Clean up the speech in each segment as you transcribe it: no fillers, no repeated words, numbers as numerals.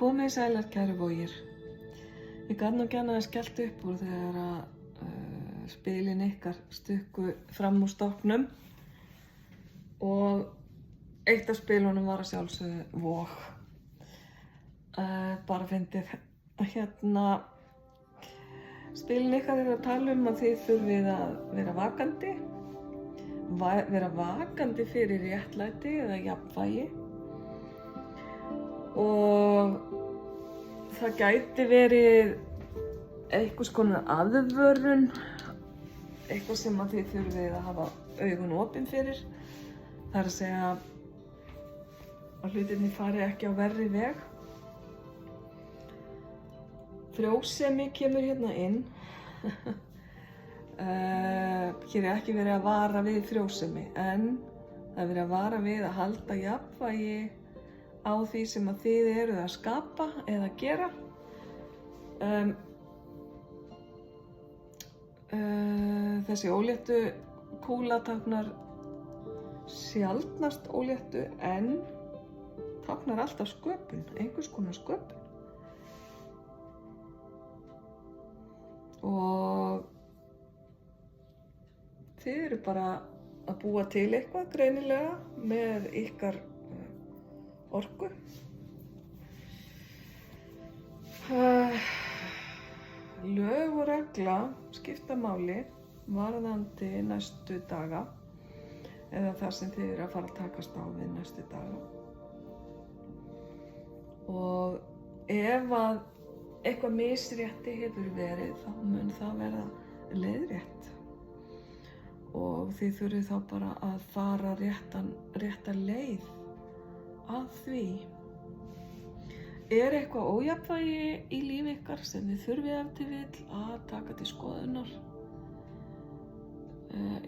Komið sælar, kæru vogir. Ég gat nú gjarna skellt upp úr þegar að spilin ykkar stukku fram úr stokknum og eitt af spilunum var að sjálfsögðu Vog. Bara fyndið. Spilin ykkar eru að tala um að þið þurfið að vera vakandi fyrir réttlæti eða jafnvægi. Og það gæti verið einhvers konar aðvörun, eitthvað sem að þið þurfið að hafa augun opin fyrir. Það er að segja að hlutirnir fari ekki á verri veg. Frjósemi kemur hérna inn. Hér er ekki verið að vara við frjósemi, en það er verið að vara við að halda jafnvægi á því sem að þið eruð að skapa eða gera. Þessi óléttu kúla táknar sjaldnast óléttu en táknar alltaf sköpun, einhvers konar sköpun. Og þið eru bara að búa til eitthvað greinilega með ykkar orku. Lög og regla skipta máli varðandi næstu daga eða þar sem þið eru að fara að takast á við næstu daga. Og ef að eitthvað misrétti hefur verið, þá mun það verða leiðrétt. Og þið þurfið þá bara að fara rétta leið að því. Er eitthvað ójafnvægi í lífi ykkar sem þið þurfið ef til vill að taka til skoðunar?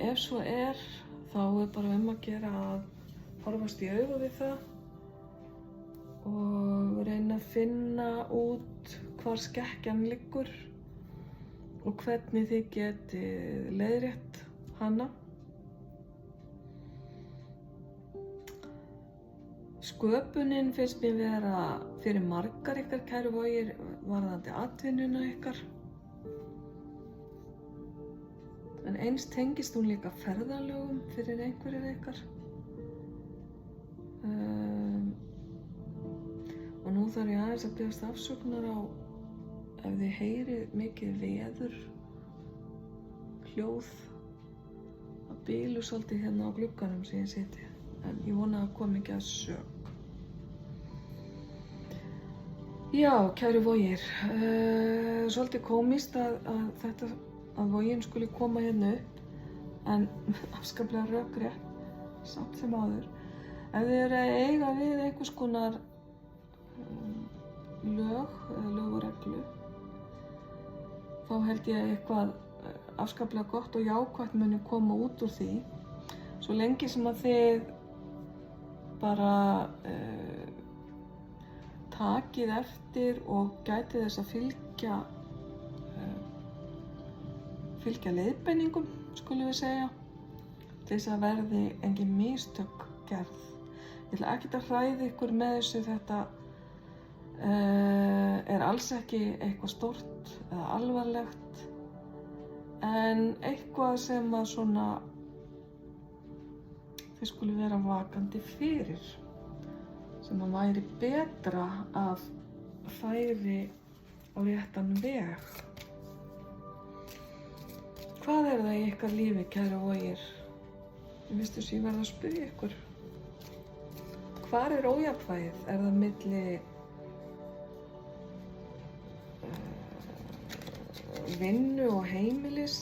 Ef svo er, þá er bara að gera að horfast í augu við það og reyna að finna út hvar skekkjan liggur og hvernig þið getið leiðrétt hana. Sköpunin finnst mér vera fyrir margar ykkar kæru vogir varðandi atvinnuna ykkar. En eins tengist hún líka ferðalögum fyrir einhverjir ykkar. Og nú þarf ég aðeins að biðjast afsökunar á ef þið heyrið mikið veður, hljóð, að bílu svolítið hérna á glugganum sem ég siti. En ég vona að komi ekki að sök. Já, kæru vogir, svolítið komískt að vogin skuli koma hérna upp, en afskaplega rökrétt, samt sem áður. Ef þið eru að eiga við einhvers konar lög og reglu, þá held ég að eitthvað afskaplega gott og jákvætt muni koma út úr því, svo lengi sem að þið bara takið eftir og gætið þess að fylgja leiðbeiningum, skulum við segja, til þess að verði engin mistök gerð. Ég ætla ekkert að hræða ykkur með þessu, þetta er alls ekki eitthvað stórt eða alvarlegt, en eitthvað sem að svona þið skulu vera vakandi fyrir, sem að væri betra að færi á réttan veg. Hvað er það í ykkar lífi, kæru vogir? Ég veist þess að ég verð að spyrja ykkur. Hvar er ójafnvægið? Er það milli vinnu og heimilis?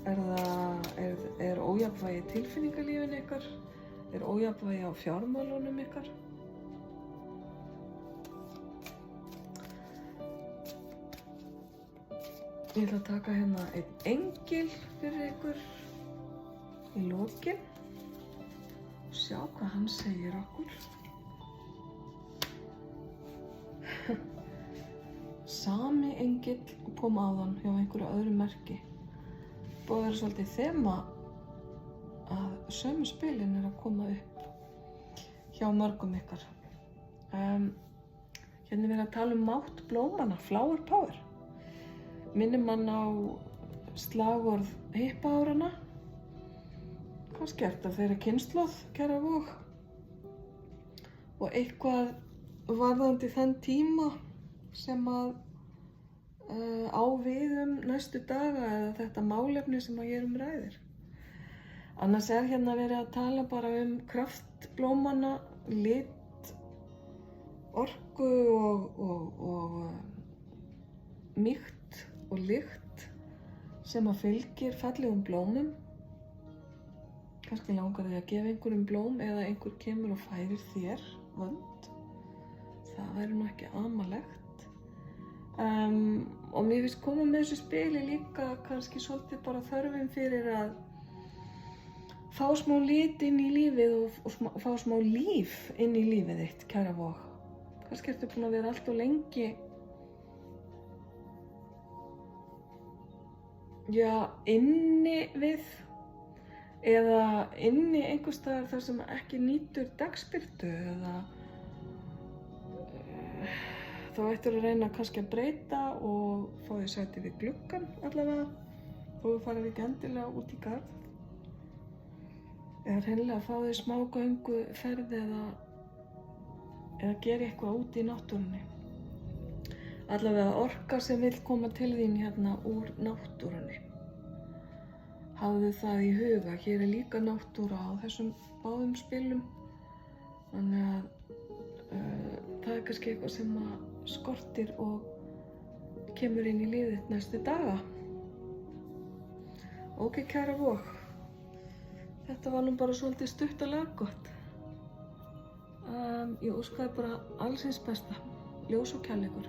Er ójafnvægi í tilfinningalífinu ykkar? Er ójafnvægi á fjármálunum ykkar? Ég ætla að taka hérna einn engil fyrir ykkur í lokin og sjá hvað hann segir okkur. Sami engill kom áðan hjá einhverju öðru merki. Búið að vera svolítið þema að sömu spilin er að koma upp hjá mörgum ykkar. Hérna er verið að tala mátt blómanna, flower power. Minnir mann á slagorð hippaárana. Kannski eftir þeirra kynslóð, kæra Vog. Og eitthvað varðandi þann tíma sem að á við næstu daga eða þetta málefni sem að ég ræðir. Annars hérna verið að tala bara kraft blómanna, lit, orku og mýkt og lykt sem að fylgir fallegum blómum. Kannski langar þig að gefa einhverjum blóm eða einhver kemur og færir þér vönd. Það væri nú ekki amalegt. Og mér finnst koma með þessu spili líka kannski svolítið bara þörfin fyrir að fá smá lit inn í lífið og fá smá líf inn í lífið þitt, kæra Vog. Kannski ertu búin að vera allt of lengi inni við eða inni einhvers staðar þar sem ekki nýtur dagsbirtu eða þá ættir að reyna kannski að breyta og fá þér sæti við gluggann allavega þó þú farir ekki endilega út í garð eða hreinlega að fá þér smá gönguferð eða gera eitthvað út í náttúrunni. Allavega orka sem vill koma til þín hérna úr náttúrunni. Hafðu það í huga, hér er líka náttúra á þessum báðum spilum. Þannig að það er kannski eitthvað sem að skortir og kemur inn í lífið næstu daga. Ok, kæra Vog. Þetta var nú bara svolítið stutt og laggott. Ég óskaði bara alls hins besta. Ljós og kærleikur.